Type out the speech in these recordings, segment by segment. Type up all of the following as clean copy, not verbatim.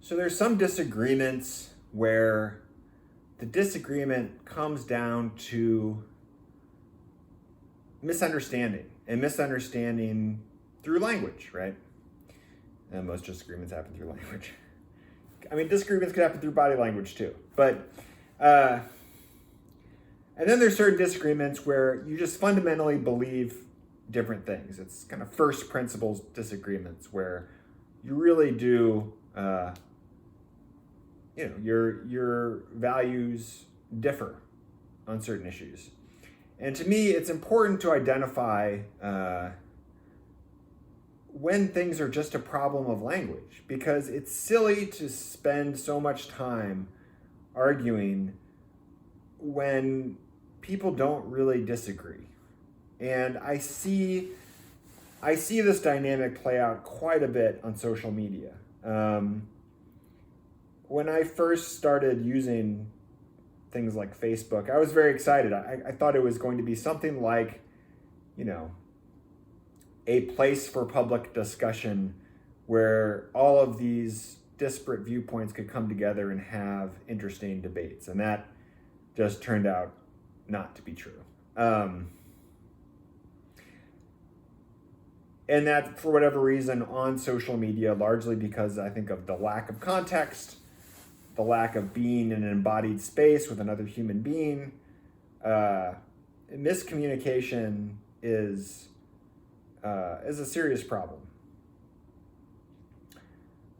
So there's some disagreements where the disagreement comes down to misunderstanding, and misunderstanding through language, right? And most disagreements happen through language. I mean, disagreements could happen through body language too. But, and then there's certain disagreements where you just fundamentally believe different things. It's kind of first principles disagreements where you really do, your values differ on certain issues. And to me, it's important to identify when things are just a problem of language, because it's silly to spend so much time arguing when people don't really disagree. And I see this dynamic play out quite a bit on social media. When I first started using things like Facebook, I was very excited. I thought it was going to be something like, a place for public discussion where all of these disparate viewpoints could come together and have interesting debates. And that just turned out not to be true. And that, for whatever reason, on social media, largely because I think of the lack of context, the lack of being in an embodied space with another human being, miscommunication is a serious problem.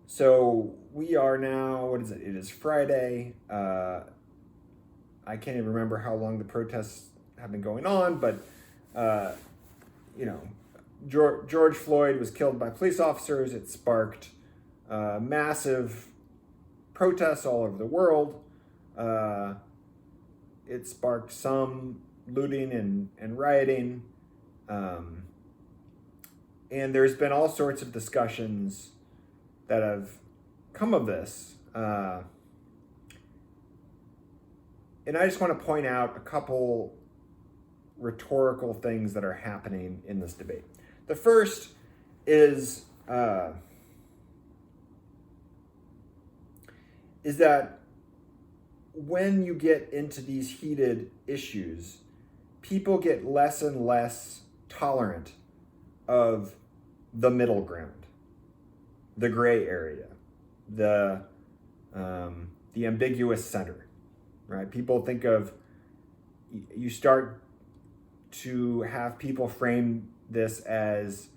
So we are now, what is it? It is Friday. I can't even remember how long the protests have been going on, but, George Floyd was killed by police officers. It sparked massive protests all over the world. It sparked some looting and rioting. And there's been all sorts of discussions that have come of this. And I just want to point out a couple rhetorical things that are happening in this debate. The first is that when you get into these heated issues, people get less and less tolerant of the middle ground, the gray area, the ambiguous center, right? People think of, you start to have people frame this as,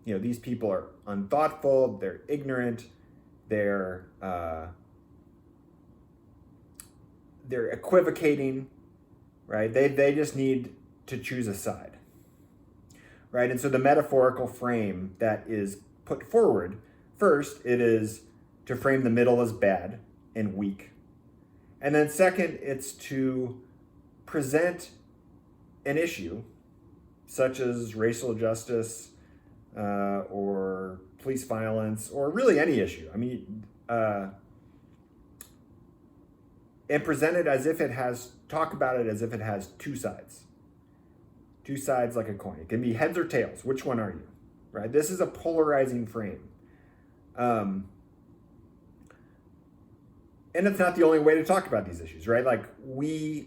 these people are unthoughtful, they're ignorant, they're equivocating, right? They just need to choose a side. Right, and so the metaphorical frame that is put forward, first, it is to frame the middle as bad and weak. And then second, it's to present an issue, such as racial justice or police violence, or really any issue. I mean, and present it as if it has, talk about it as if it has two sides. Two sides like a coin. It can be heads or tails. Which one are you? Right? This is a polarizing frame. And it's not the only way to talk about these issues, right? Like when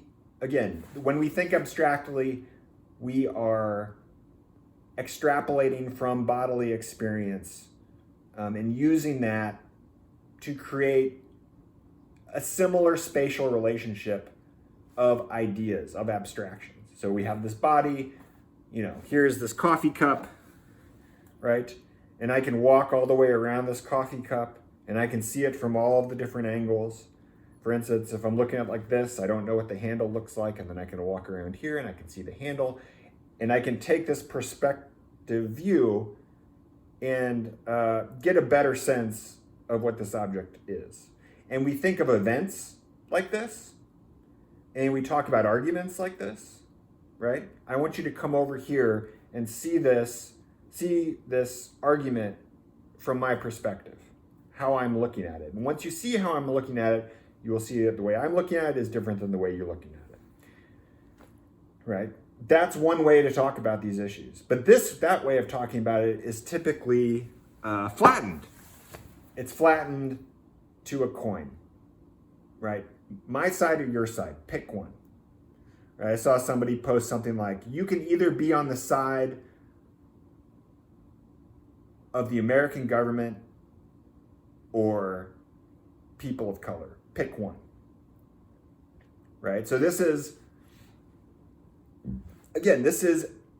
we think abstractly, we are extrapolating from bodily experience and using that to create a similar spatial relationship of ideas, of abstractions. So we have this body, here's this coffee cup, right? And I can walk all the way around this coffee cup and I can see it from all of the different angles. For instance, if I'm looking at it like this, I don't know what the handle looks like, and then I can walk around here and I can see the handle, and I can take this perspective view and get a better sense of what this object is. And we think of events like this, and we talk about arguments like this. Right? I want you to come over here and see this argument from my perspective, how I'm looking at it. And once you see how I'm looking at it, you will see that the way I'm looking at it is different than the way you're looking at it. Right? That's one way to talk about these issues. But that way of talking about it is typically flattened. it's flattened to a coin, right? My side or your side, pick one. Right? I saw somebody post something like, you can either be on the side of the American government or people of color. Pick one. Right? So this is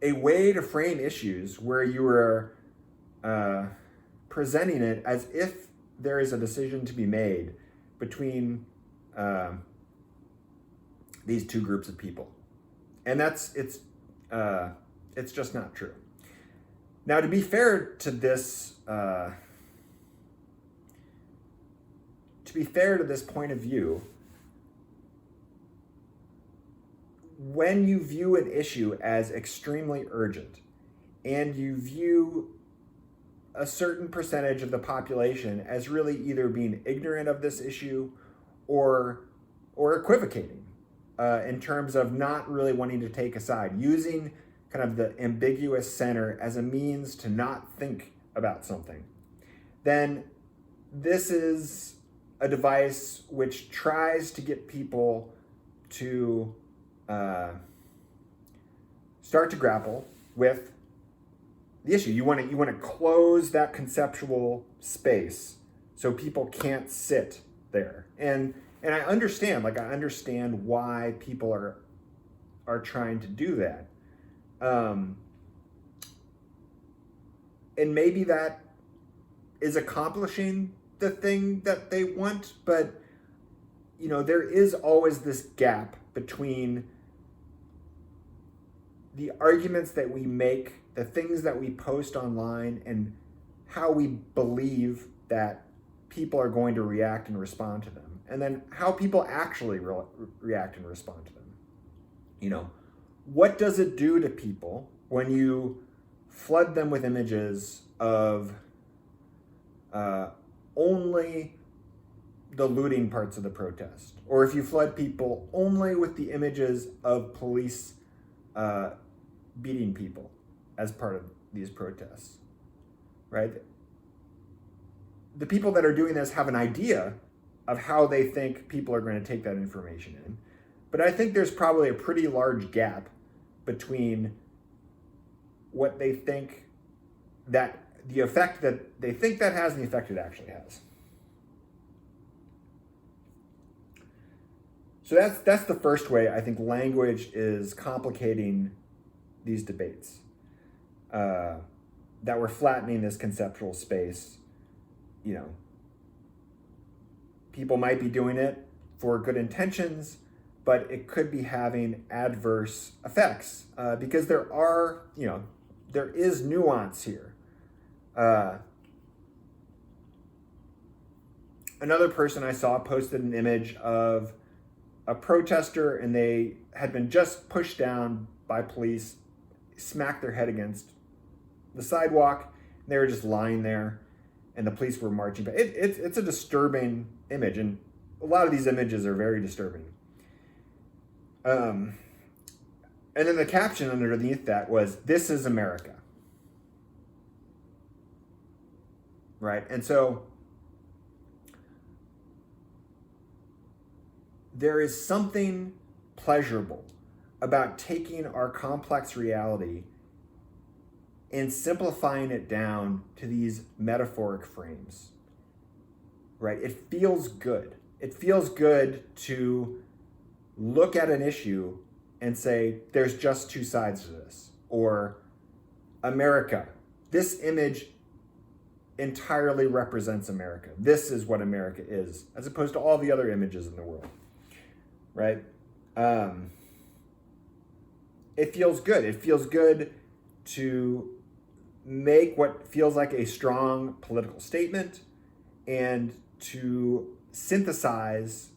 a way to frame issues where you are presenting it as if there is a decision to be made between these two groups of people. And it's just not true. Now, to be fair to this, point of view, when you view an issue as extremely urgent and you view a certain percentage of the population as really either being ignorant of this issue or equivocating in terms of not really wanting to take a side, using kind of the ambiguous center as a means to not think about something, then this is a device which tries to get people to start to grapple with the issue. You want to close that conceptual space so people can't sit there. And I understand why people are trying to do that. And maybe that is accomplishing the thing that they want, but there is always this gap between the arguments that we make, the things that we post online, and how we believe that people are going to react and respond to them, and then how people actually react and respond to them. What does it do to people when you flood them with images of only the looting parts of the protest, or if you flood people only with the images of police beating people as part of these protests, right? The people that are doing this have an idea of how they think people are going to take that information in. But I think there's probably a pretty large gap between what they think that the effect that they think that has and the effect it actually has. So that's the first way I think language is complicating these debates. That we're flattening this conceptual space. People might be doing it for good intentions, but it could be having adverse effects because there is nuance here. Another person I saw posted an image of a protester, and they had been just pushed down by police, smacked their head against the sidewalk, and they were just lying there, and the police were marching. But it's a disturbing image, and a lot of these images are very disturbing. And then the caption underneath that was, "This is America." Right? And so there is something pleasurable about taking our complex reality and simplifying it down to these metaphoric frames, right? It feels good. It feels good to look at an issue and say, there's just two sides to this. Or America, this image entirely represents America. This is what America is, as opposed to all the other images in the world, right? It feels good. It feels good to make what feels like a strong political statement and to synthesize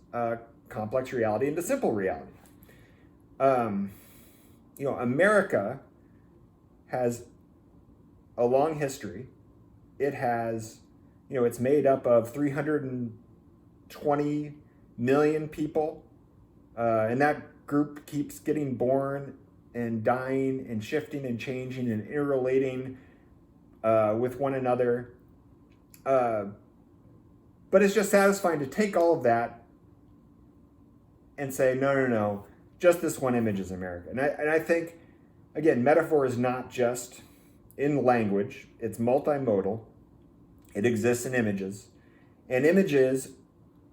complex reality into simple reality. America has a long history. It has, it's made up of 320 million people, and that group keeps getting born and dying and shifting and changing and interrelating with one another. But it's just satisfying to take all of that and say, no, just this one image is America. And I think, again, metaphor is not just in language, it's multimodal. It exists in images. And images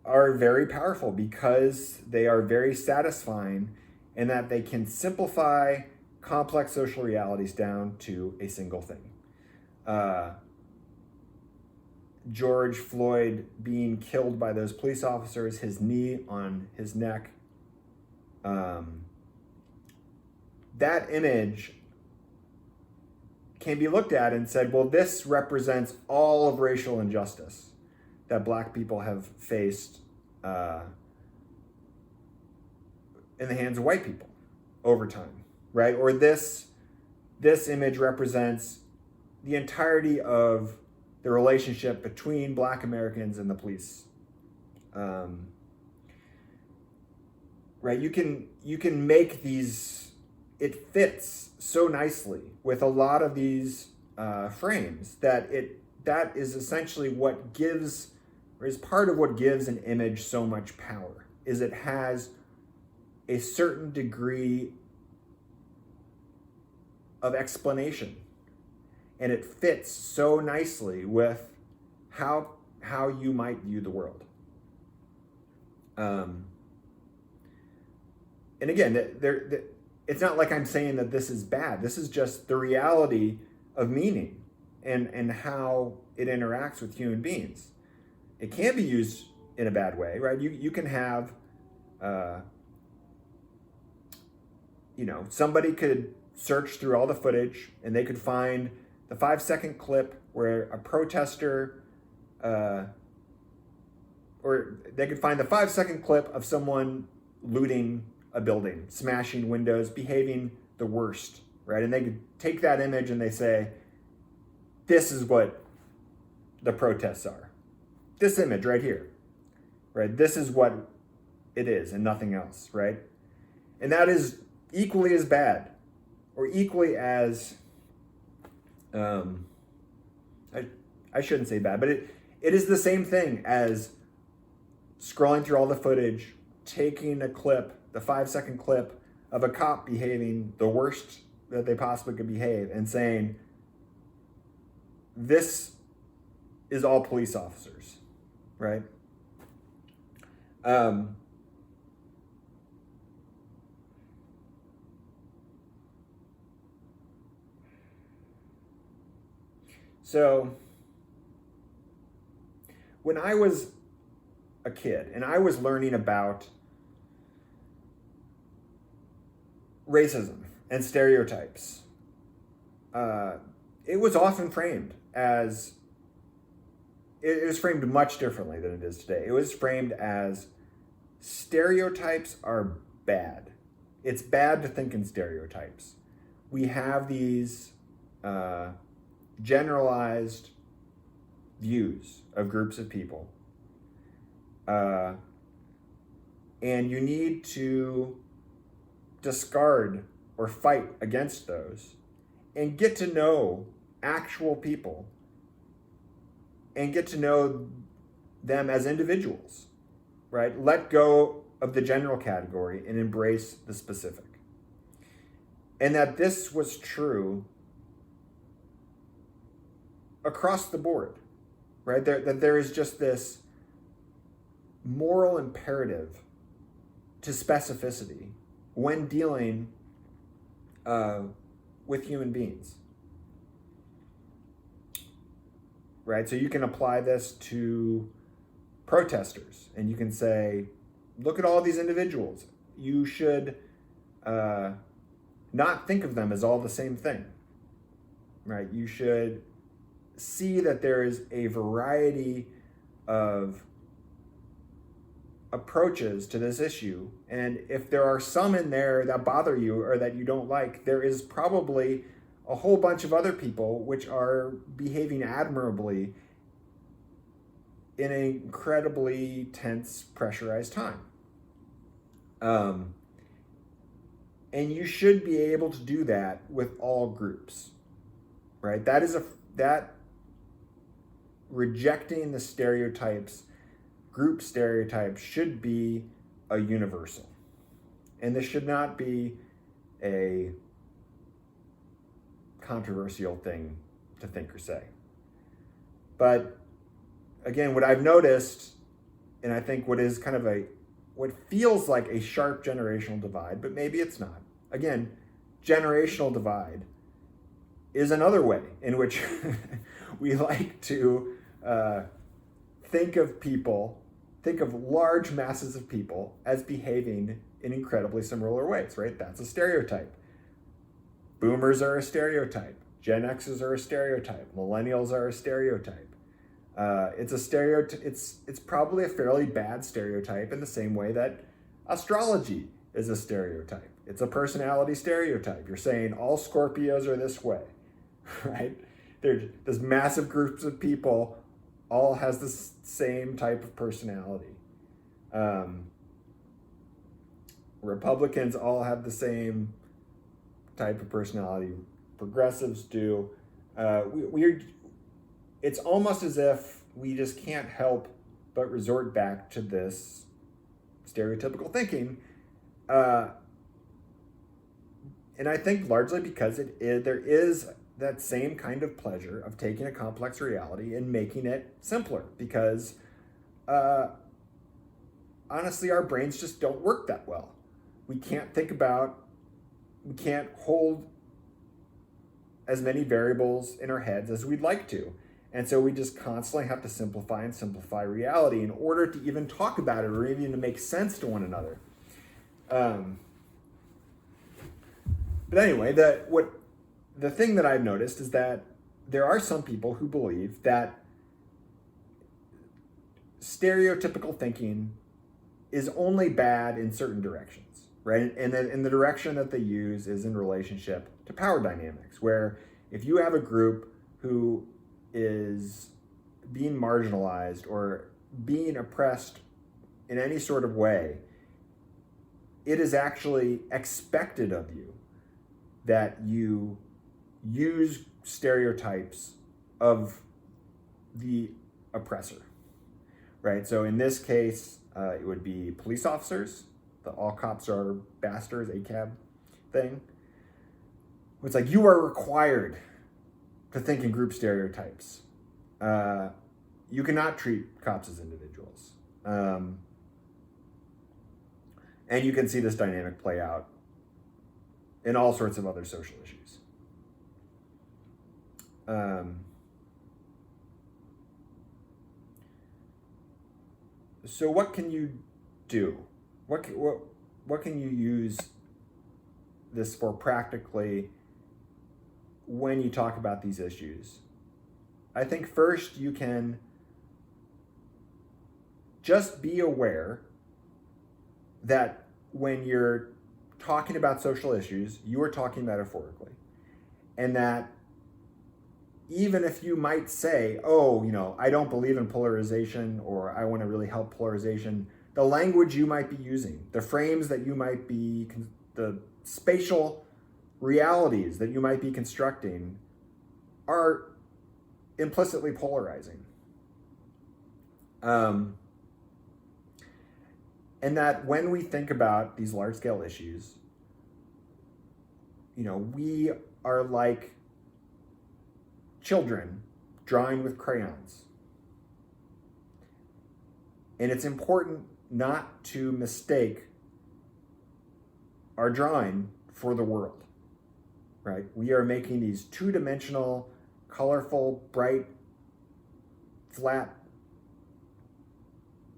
are very powerful because they are very satisfying in that they can simplify complex social realities down to a single thing. George Floyd being killed by those police officers, his knee on his neck. That image can be looked at and said, well, this represents all of racial injustice that Black people have faced in the hands of white people over time, right? Or this image represents the entirety of the relationship between Black Americans and the police. Right? You can make these, it fits so nicely with a lot of these frames that is essentially what gives, or is part of what gives an image so much power, is it has a certain degree of explanation. And it fits so nicely with how you might view the world. And again, it's not like I'm saying that this is bad. This is just the reality of meaning and how it interacts with human beings. It can be used in a bad way, right? You can have, somebody could search through all the footage and they could find the 5-second clip where a protester, or they could find the 5-second clip of someone looting a building, smashing windows, behaving the worst, right? And they could take that image and they say, this is what the protests are. This image right here, right? This is what it is and nothing else, right? And that is equally as bad or equally as, I shouldn't say bad, but it is the same thing as scrolling through all the footage, taking a clip, the 5-second clip of a cop behaving the worst that they possibly could behave and saying, this is all police officers, right? So when I was a kid and I was learning about racism and stereotypes, it was often framed as, it was framed much differently than it is today. It was framed as stereotypes are bad. It's bad to think in stereotypes. We have these generalized views of groups of people. And you need to discard or fight against those and get to know actual people and get to know them as individuals, right? Let go of the general category and embrace the specific. And that this was true across the board, right? That there is just this moral imperative to specificity when dealing with human beings, right? So you can apply this to protesters and you can say, look at all these individuals. You should not think of them as all the same thing, right? You should see that there is a variety of approaches to this issue. And if there are some in there that bother you or that you don't like, there is probably a whole bunch of other people which are behaving admirably in an incredibly tense, pressurized time. And you should be able to do that with all groups, right? That rejecting the stereotypes group stereotype should be a universal. And this should not be a controversial thing to think or say. But again, what I've noticed, and I think what is kind of what feels like a sharp generational divide, but maybe it's not. Again, generational divide is another way in which we like to think of large masses of people as behaving in incredibly similar ways, right? That's a stereotype. Boomers are a stereotype. Gen Xers are a stereotype. Millennials are a stereotype. It's a stereotype. It's probably a fairly bad stereotype in the same way that astrology is a stereotype. It's a personality stereotype. You're saying all Scorpios are this way, right? There's massive groups of people, all has the same type of personality. Republicans all have the same type of personality. Progressives do. It's almost as if we just can't help but resort back to this stereotypical thinking. And I think largely because there is that same kind of pleasure of taking a complex reality and making it simpler, because honestly, our brains just don't work that well. We can't hold as many variables in our heads as we'd like to. And so we just constantly have to simplify and simplify reality in order to even talk about it or even to make sense to one another. But anyway, the thing that I've noticed is that there are some people who believe that stereotypical thinking is only bad in certain directions, right? And the direction that they use is in relationship to power dynamics, where if you have a group who is being marginalized or being oppressed in any sort of way, it is actually expected of you that you use stereotypes of the oppressor, right? So in this case, it would be police officers, the all cops are bastards, ACAB thing. It's like you are required to think in group stereotypes. You cannot treat cops as individuals. And you can see this dynamic play out in all sorts of other social issues. So what can you do? What can you use this for practically when you talk about these issues? I think first you can just be aware that when you're talking about social issues, you are talking metaphorically. And that even if you might say, oh, I don't believe in polarization, or I want to really help polarization, the language you might be using, the frames that you might be, the spatial realities that you might be constructing are implicitly polarizing. And that when we think about these large-scale issues, we are like children drawing with crayons. And it's important not to mistake our drawing for the world, right? We are making these two-dimensional, colorful, bright, flat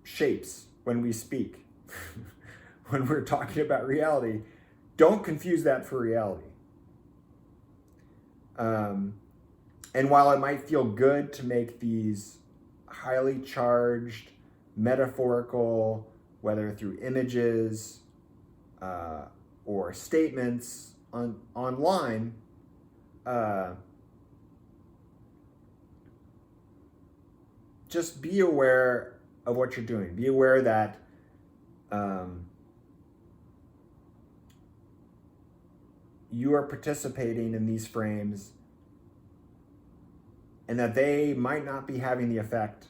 shapes when we speak. When we're talking about reality, don't confuse that for reality. And while it might feel good to make these highly charged, metaphorical, whether through images or statements online, just be aware of what you're doing. Be aware that you are participating in these frames and that they might not be having the effect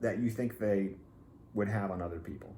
that you think they would have on other people?